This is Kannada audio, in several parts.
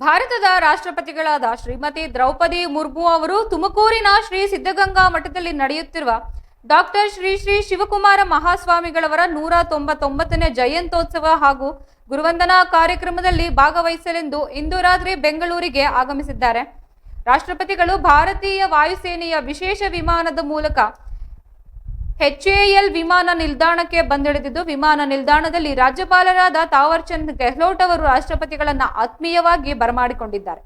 ಭಾರತದ ರಾಷ್ಟ್ರಪತಿಗಳಾದ ಶ್ರೀಮತಿ ದ್ರೌಪದಿ ಮುರ್ಮು ಅವರು ತುಮಕೂರಿನ ಶ್ರೀ ಸಿದ್ಧಗಂಗಾ ಮಠದಲ್ಲಿ ನಡೆಯುತ್ತಿರುವ ಡಾಕ್ಟರ್ ಶ್ರೀ ಶ್ರೀ ಶಿವಕುಮಾರ ಮಹಾಸ್ವಾಮಿಗಳವರ 199ನೇ ಜಯಂತ್ಯೋತ್ಸವ ಹಾಗೂ ಗುರುವಂದನಾ ಕಾರ್ಯಕ್ರಮದಲ್ಲಿ ಭಾಗವಹಿಸಲೆಂದು ಇಂದು ರಾತ್ರಿ ಬೆಂಗಳೂರಿಗೆ ಆಗಮಿಸಿದ್ದಾರೆ. ರಾಷ್ಟ್ರಪತಿಗಳು ಭಾರತೀಯ ವಾಯುಸೇನೆಯ ವಿಶೇಷ ವಿಮಾನದ ಮೂಲಕ HAL ವಿಮಾನ ನಿಲ್ದಾಣಕ್ಕೆ ಬಂದಿಳಿದಿದ್ದು, ವಿಮಾನ ನಿಲ್ದಾಣದಲ್ಲಿ ರಾಜ್ಯಪಾಲರಾದ ತಾವರ್ ಚಂದ್ ಗೆಹ್ಲೋಟ್ ಅವರು ರಾಷ್ಟ್ರಪತಿಗಳನ್ನ ಆತ್ಮೀಯವಾಗಿ ಬರಮಾಡಿಕೊಂಡಿದ್ದಾರೆ.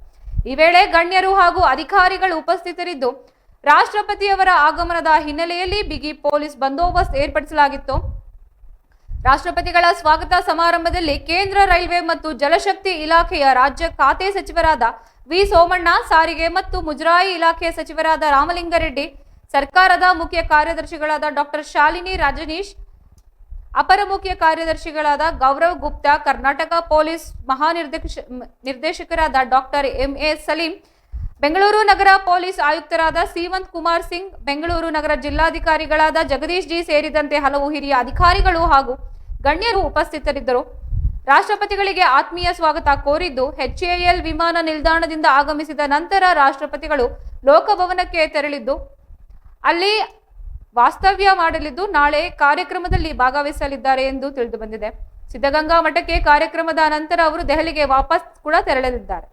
ಈ ವೇಳೆ ಗಣ್ಯರು ಹಾಗೂ ಅಧಿಕಾರಿಗಳು ಉಪಸ್ಥಿತರಿದ್ದು, ರಾಷ್ಟ್ರಪತಿಯವರ ಆಗಮನದ ಹಿನ್ನೆಲೆಯಲ್ಲಿ ಬಿಗಿ ಪೊಲೀಸ್ ಬಂದೋಬಸ್ತ್ ಏರ್ಪಡಿಸಲಾಗಿತ್ತು. ರಾಷ್ಟ್ರಪತಿಗಳ ಸ್ವಾಗತ ಸಮಾರಂಭದಲ್ಲಿ ಕೇಂದ್ರ ರೈಲ್ವೆ ಮತ್ತು ಜಲಶಕ್ತಿ ಇಲಾಖೆಯ ರಾಜ್ಯ ಖಾತೆ ಸಚಿವರಾದ ವಿ ಸೋಮಣ್ಣ, ಸಾರಿಗೆ ಮತ್ತು ಮುಜರಾಯಿ ಇಲಾಖೆ ಸಚಿವರಾದ ರಾಮಲಿಂಗಾರೆಡ್ಡಿ, ಸರ್ಕಾರದ ಮುಖ್ಯ ಕಾರ್ಯದರ್ಶಿಗಳಾದ ಡಾಕ್ಟರ್ ಶಾಲಿನಿ ರಜನೀಶ್, ಅಪರ ಮುಖ್ಯ ಕಾರ್ಯದರ್ಶಿಗಳಾದ ಗೌರವ್ ಗುಪ್ತಾ, ಕರ್ನಾಟಕ ಪೊಲೀಸ್ ನಿರ್ದೇಶಕರಾದ ಡಾಕ್ಟರ್ MA ಸಲೀಂ, ಬೆಂಗಳೂರು ನಗರ ಪೊಲೀಸ್ ಆಯುಕ್ತರಾದ ಸೀವಂತ್ ಕುಮಾರ್ ಸಿಂಗ್, ಬೆಂಗಳೂರು ನಗರ ಜಿಲ್ಲಾಧಿಕಾರಿಗಳಾದ ಜಗದೀಶ್ ಜಿ ಸೇರಿದಂತೆ ಹಲವು ಹಿರಿಯ ಅಧಿಕಾರಿಗಳು ಹಾಗೂ ಗಣ್ಯರು ಉಪಸ್ಥಿತರಿದ್ದರು. ರಾಷ್ಟ್ರಪತಿಗಳಿಗೆ ಆತ್ಮೀಯ ಸ್ವಾಗತ ಕೋರಿದ್ದು, HAL ವಿಮಾನ ನಿಲ್ದಾಣದಿಂದ ಆಗಮಿಸಿದ ನಂತರ ರಾಷ್ಟ್ರಪತಿಗಳು ಲೋಕಭವನಕ್ಕೆ ತೆರಳಿದ್ದು, ಅಲ್ಲಿ ವಾಸ್ತವ್ಯ ಮಾಡಲಿದ್ದು, ನಾಳೆ ಕಾರ್ಯಕ್ರಮದಲ್ಲಿ ಭಾಗವಹಿಸಲಿದ್ದಾರೆ ಎಂದು ತಿಳಿದು ಬಂದಿದೆ. ಸಿದ್ಧಗಂಗಾ ಮಠಕ್ಕೆ ಕಾರ್ಯಕ್ರಮದ ನಂತರ ಅವರು ದೆಹಲಿಗೆ ವಾಪಸ್ ಕೂಡ ತೆರಳಲಿದ್ದಾರೆ.